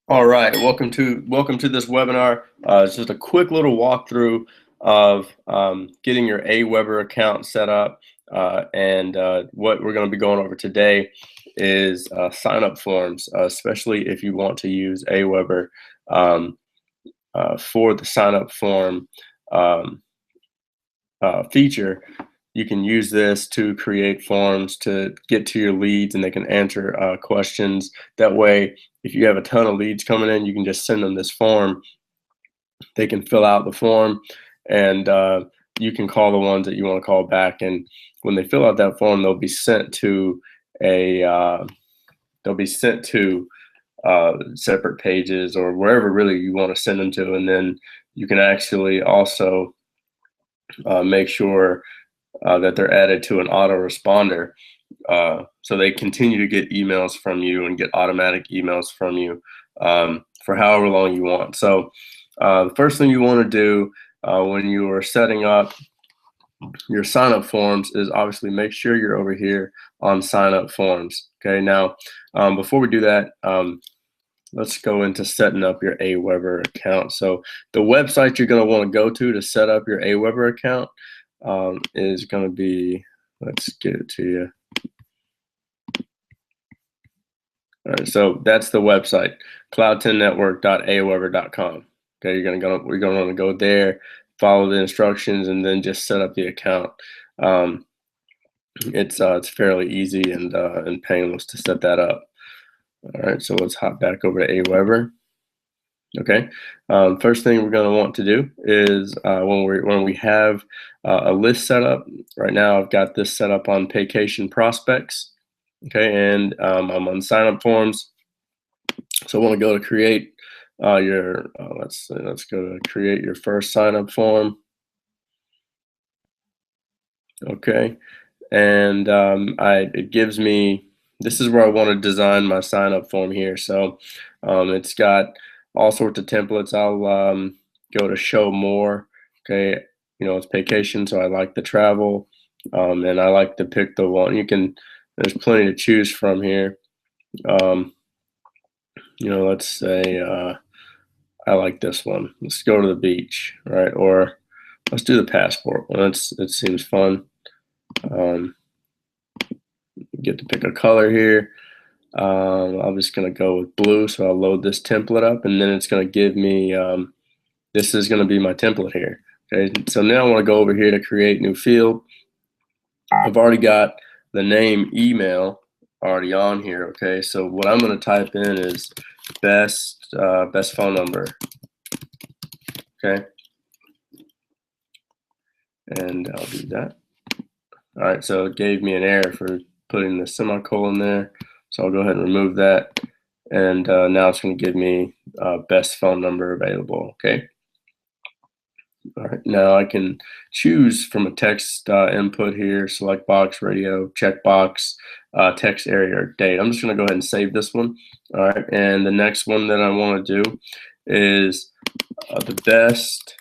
All right, welcome to this webinar. It's just a quick little walkthrough of getting your Aweber account set up, and what we're going to be going over today is sign-up forms, especially if you want to use Aweber for the sign-up form um, feature. You can use this to create forms to get to your leads, and they can answer questions. That way, if you have a ton of leads coming in, you can just send them this form. They can fill out the form, and you can call the ones that you want to call back. And when they fill out that form, they'll be sent to a separate pages or wherever really you want to send them to. And then you can actually also make sure that they're added to an autoresponder, so they continue to get emails from you and get automatic emails from you for however long you want. So the first thing you want to do when you are setting up your sign-up forms is obviously make sure you're over here on sign-up forms. Okay, now before we do that, let's go into setting up your Aweber account. So the website you're going to want to go to set up your Aweber account is going to be, let's get it to you. All right, so that's the website, cloud10network.aweber.com. Okay, we're gonna want to go there, follow the instructions, and then just set up the account. It's fairly easy and painless to set that up. All right, so let's hop back over to Aweber. Okay, first thing we're going to want to do is when we have a list set up. Right now, I've got this set up on Vacation Prospects. Okay, and I'm on sign up forms. So I want to go to create let's go to create your first sign up form. Okay, and it gives me, this is where I want to design my sign up form here. So it's got all sorts of templates. I'll go to show more. Okay, it's vacation, so I like the travel, and I like to pick the one. There's plenty to choose from here. Let's say I like this one. Let's go to the beach, right? Or let's do the passport. Well, it seems fun. Get to pick a color here. I'm just going to go with blue, so I'll load this template up, and then it's going to give me, this is going to be my template here. Okay, so now I want to go over here to create new field. I've already got the name email already on here. Okay, so what I'm going to type in is best phone number. Okay, and I'll do that. All right, so it gave me an error for putting the semicolon there, so I'll go ahead and remove that, and now it's going to give me best phone number available. Okay. All right, now I can choose from a text input here, select box, radio, checkbox, text area, or date. I'm just going to go ahead and save this one. All right, and the next one that I want to do is the best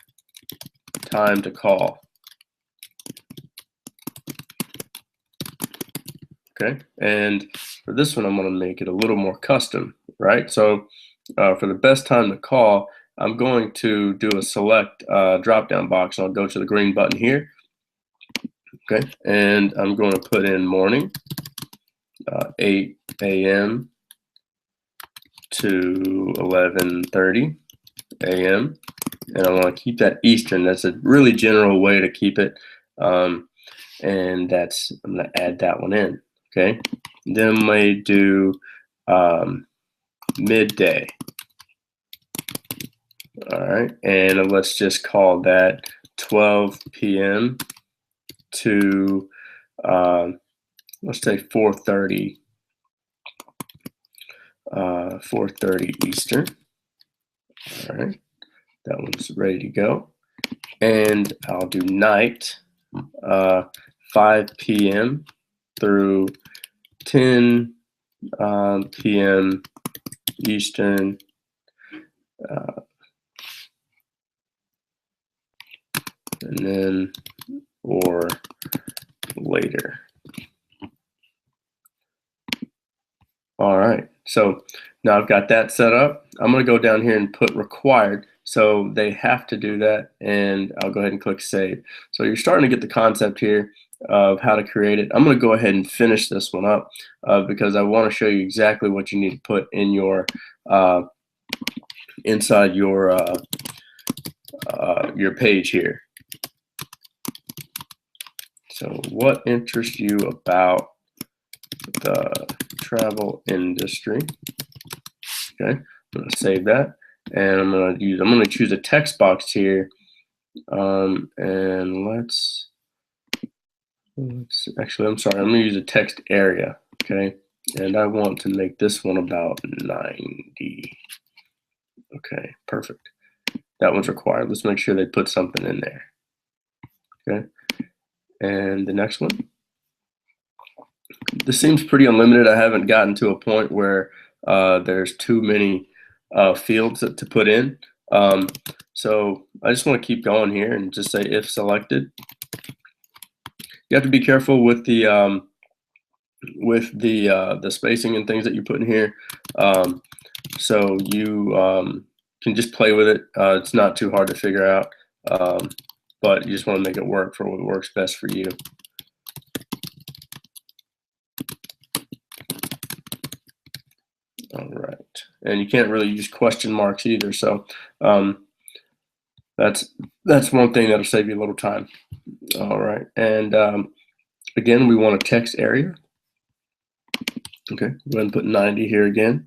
time to call. Okay, and for this one, I'm going to make it a little more custom, right? So for the best time to call, I'm going to do a select drop-down box. I'll go to the green button here. Okay, and I'm going to put in morning, 8 a.m. to 11:30 a.m. and I want to keep that Eastern. That's a really general way to keep it, and I'm going to add that one in. Okay, then we do midday. All right, and let's just call that 12 p.m. to let's say 4:30 Eastern. All right, that one's ready to go, and I'll do night, 5 p.m. through 10 p.m. Eastern, and then or later. All right, so now I've got that set up. I'm going to go down here and put required. So they have to do that, and I'll go ahead and click save. So you're starting to get the concept here of how to create it. I'm going to go ahead and finish this one up because I want to show you exactly what you need to put in your inside your page here. So what interests you about the travel industry? Okay, I'm going to save that, and I'm going to choose a text box here, and let's actually, I'm sorry, I'm going to use a text area. Okay, and I want to make this one about 90. Okay, perfect. That one's required. Let's make sure they put something in there. Okay, and the next one. This seems pretty unlimited. I haven't gotten to a point where there's too many fields to put in. So I just want to keep going here and just say if selected. You have to be careful with the spacing and things that you put in here. So you can just play with it. It's not too hard to figure out, but you just want to make it work for what works best for you. All right, and you can't really use question marks either. So that's one thing that'll save you a little time. All right, and again, we want a text area. Okay, go ahead and put 90 here again.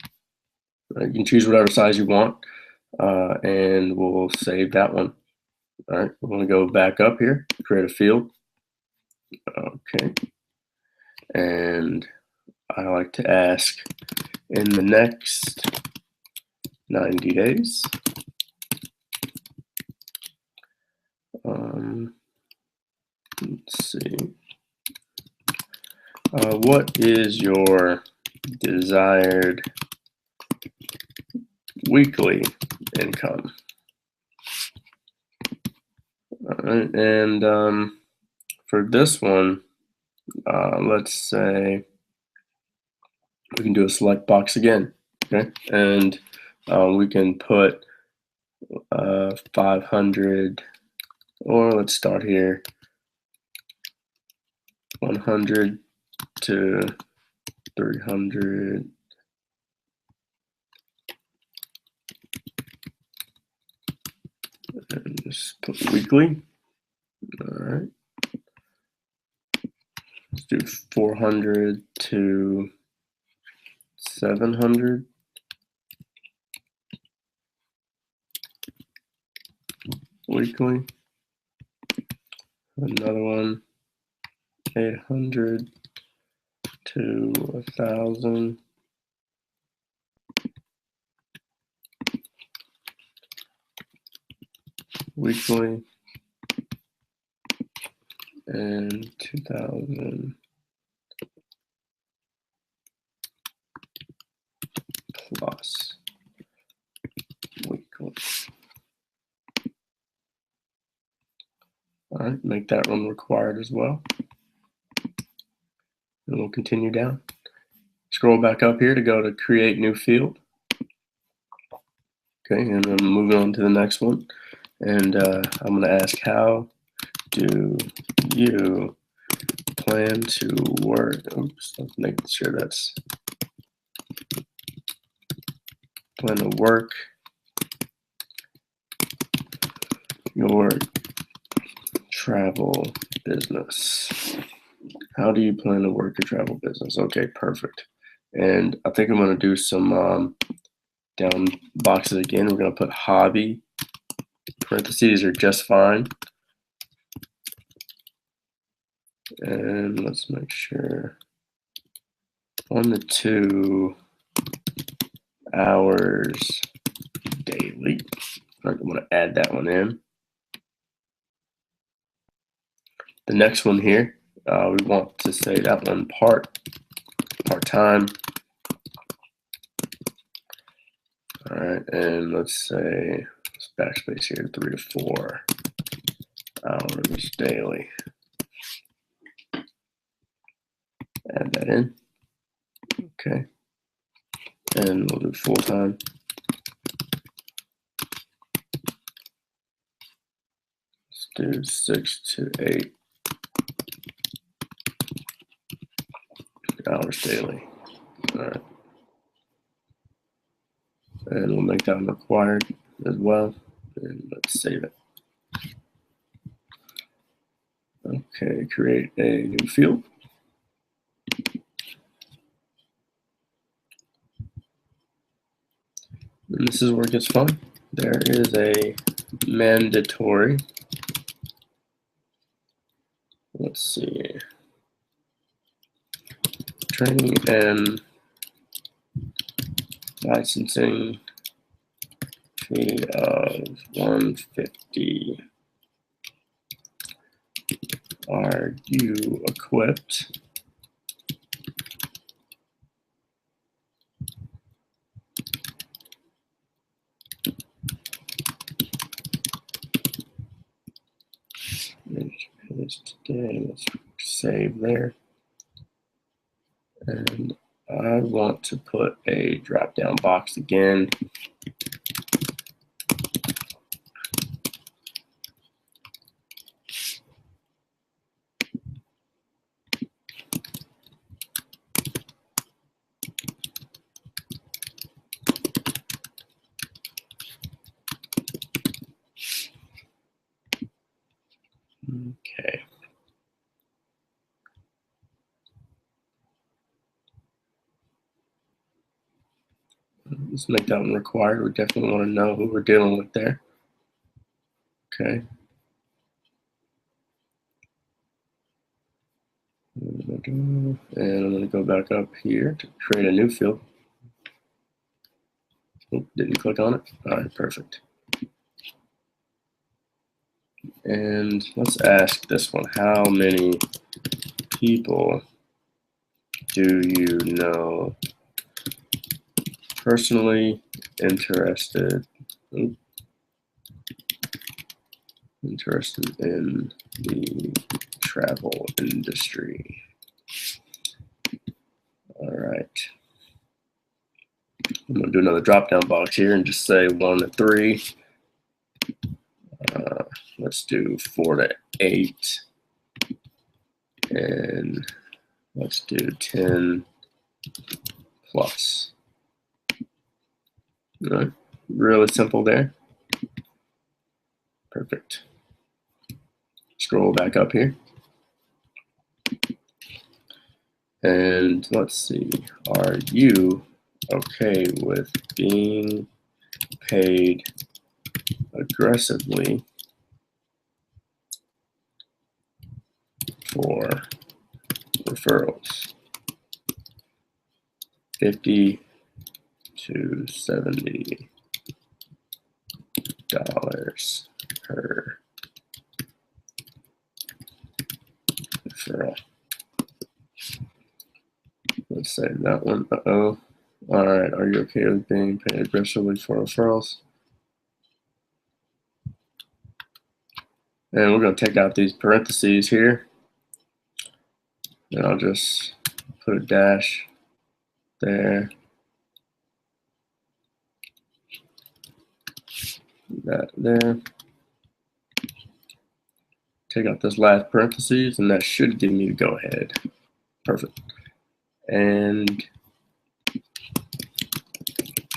You can choose whatever size you want, and we'll save that one. All right, we're going to go back up here, create a field. Okay, and I like to ask in the next 90 days. Let's see. What is your desired weekly income? All right, and for this one, let's say we can do a select box again. Okay, and we can put 500, or let's start here, 100 to 300. And just put weekly. All right. Let's do 400 to 700. Weekly. Another one, 800 to 1,000. Weekly. And 2,000 plus weekly. All right, make that one required as well. And we'll continue down. Scroll back up here to go to create new field. Okay, and I'm moving on to the next one. And I'm going to ask, how do you plan to work? Oops, let's make sure that's plan to work your travel business. How do you plan to work your travel business? Okay, perfect. And I think I'm going to do some down boxes again. We're going to put hobby. Parentheses are just fine. And let's make sure 1 to 2 hours daily. I'm going to add that one in. The next one here, we want to say that one part-time. All right, and let's say, let's backspace here, 3 to 4 hours daily. Add that in. Okay. and we'll do full-time. Let's do 6 to 8 hours daily. All right. And we'll make that required as well. And let's save it. Okay, create a new field. And this is where it gets fun. There is a mandatory. Let's see. Training and licensing fee of $150. Are you equipped? Today, let's save there. And I want to put a drop down box again. Okay. Let's make that one required. We definitely want to know who we're dealing with there. Okay. And I'm going to go back up here to create a new field. Oh, didn't click on it. All right, perfect. And let's ask this one. How many people do you know personally interested in the travel industry? All right. I'm going to do another drop-down box here and just say 1 to 3. Let's do 4 to 8. And let's do 10 plus. All right. Really simple there. Perfect. Scroll back up here. And let's see, are you okay with being paid aggressively for referrals? $50 to $70 per referral. Let's say that one. Uh-oh. All right, are you okay with being paid aggressively for referrals? And we're going to take out these parentheses here. And I'll just put a dash there. That there. Take out this last parentheses, and that should give me the go ahead. Perfect. And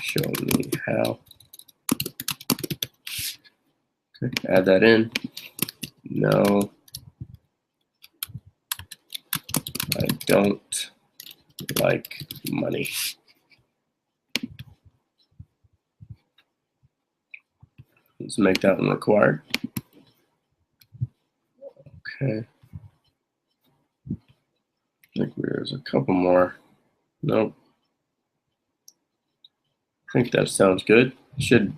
show me how. Okay, add that in. No, I don't like money. Let's make that one required. Okay. I think there's a couple more. Nope. I think that sounds good.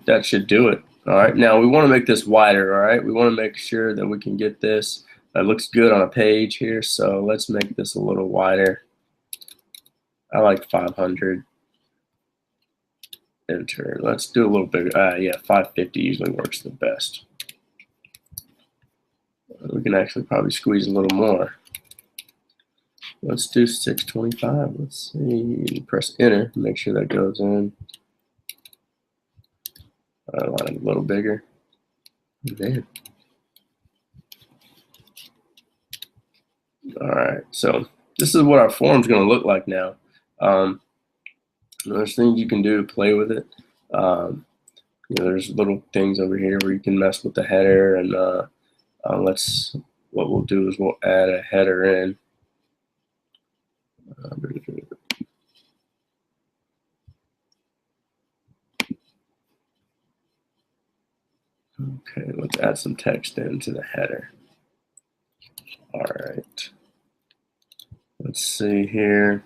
That should do it. All right. Now we want to make this wider. All right. We want to make sure that we can get this. It looks good on a page here. So let's make this a little wider. I like 500. Enter. Let's do a little bigger. Yeah, 550 usually works the best. We can actually probably squeeze a little more. Let's do 625. Let's see. Press enter. Make sure that goes in. I want it a little bigger. Man. All right. So this is what our form is going to look like now. There's things you can do to play with it. There's little things over here where you can mess with the header, and what we'll do is we'll add a header in. Okay, let's add some text into the header. All right. Let's see here.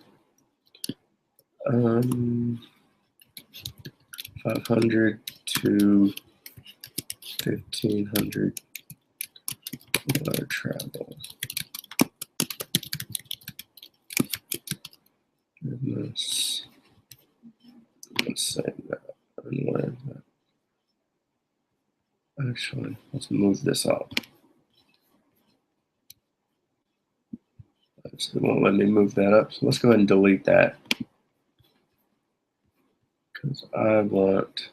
500 to 1,500 travel. Let's say that. And where is that? Actually, let's move this up. It won't let me move that up. So let's go ahead and delete that. Because I want,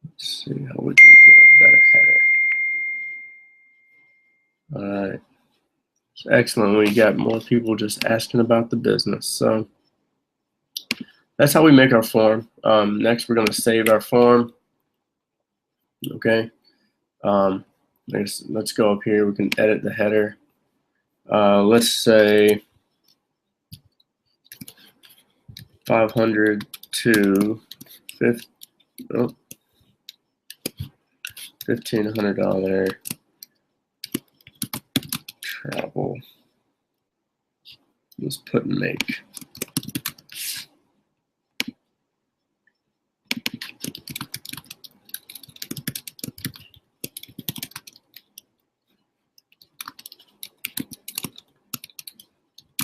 let's see how we can get a better header. All right. It's excellent. We got more people just asking about the business. So that's how we make our form. Next, we're going to save our form. Okay. Let's go up here. We can edit the header. Let's say 500 to $1,500 travel. Let's put make.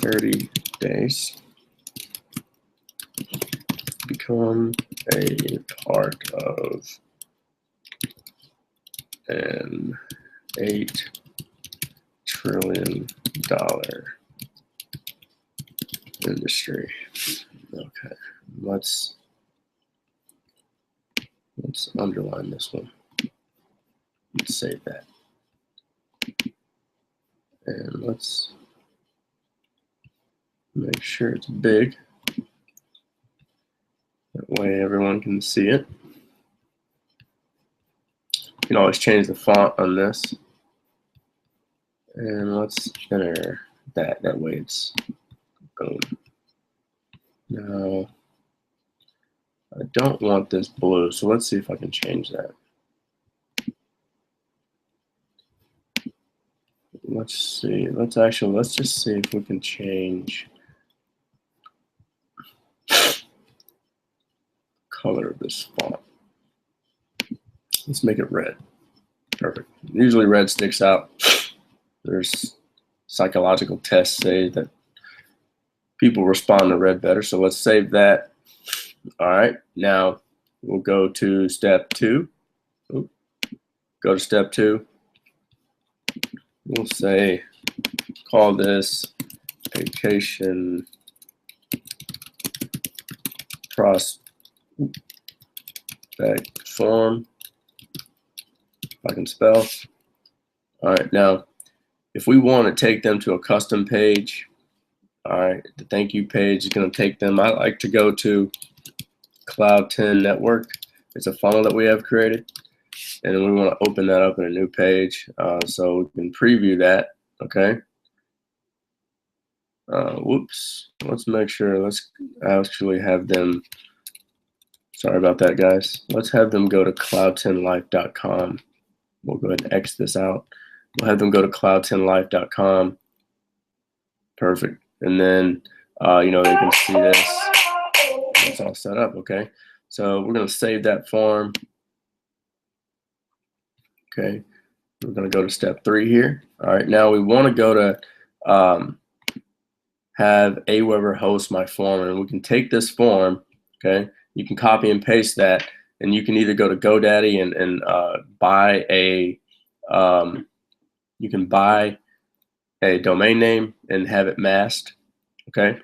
$30 days. Become a part of an $8 trillion industry. Okay, let's underline this one. Let's save that. And let's make sure it's big. That way everyone can see it. You can always change the font on this. And let's enter that. That way it's boom. Now, I don't want this blue, so let's see if I can change that. Let's see. Let's just see if we can change color of this font. Let's make it red. Perfect. Usually red sticks out. There's psychological tests say that people respond to red better, so let's save that. All right, now we'll go to step 2. Go to step 2. We'll say, call this vacation prospect form, if I can spell. All right, now, if we want to take them to a custom page, all right, the thank you page is going to take them. I like to go to Cloud10Network. It's a funnel that we have created, and we want to open that up in a new page. So we can preview that, okay? Whoops, let's make sure, let's actually have them, sorry about that, guys. Let's have them go to cloud10life.com. We'll go ahead and X this out. We'll have them go to cloud10life.com. Perfect. And then, they can see this. It's all set up, okay? So we're going to save that form. Okay. We're going to go to step 3 here. All right. Now we want to go to have Aweber host my form, and we can take this form, okay? You can copy and paste that, and you can either go to GoDaddy and buy a, you can buy a domain name and have it masked, okay?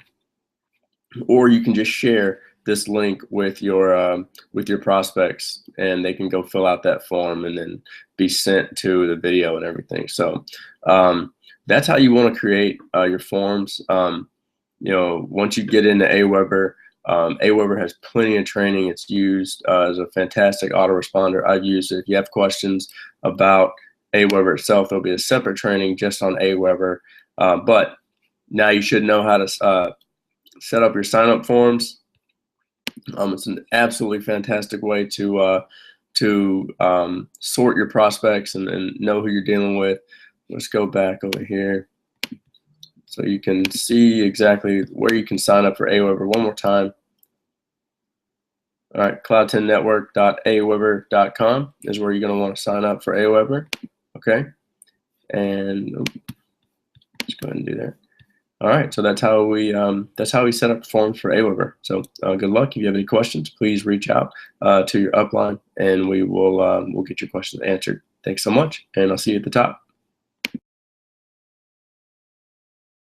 Or you can just share this link with your prospects, and they can go fill out that form and then be sent to the video and everything. So that's how you want to create your forms. You know, once you get into Aweber, Aweber has plenty of training. It's used as a fantastic autoresponder. I've used it. If you have questions about Aweber itself, there'll be a separate training just on Aweber. But now you should know how to set up your sign-up forms. It's an absolutely fantastic way to sort your prospects and know who you're dealing with. Let's go back over here so you can see exactly where you can sign up for Aweber one more time. All right, cloud10network.aweber.com is where you're going to want to sign up for Aweber. Okay, and let's go ahead and do that. All right, so that's how we set up forms for Aweber. So good luck. If you have any questions, please reach out to your upline, and we'll get your questions answered. Thanks so much, and I'll see you at the top.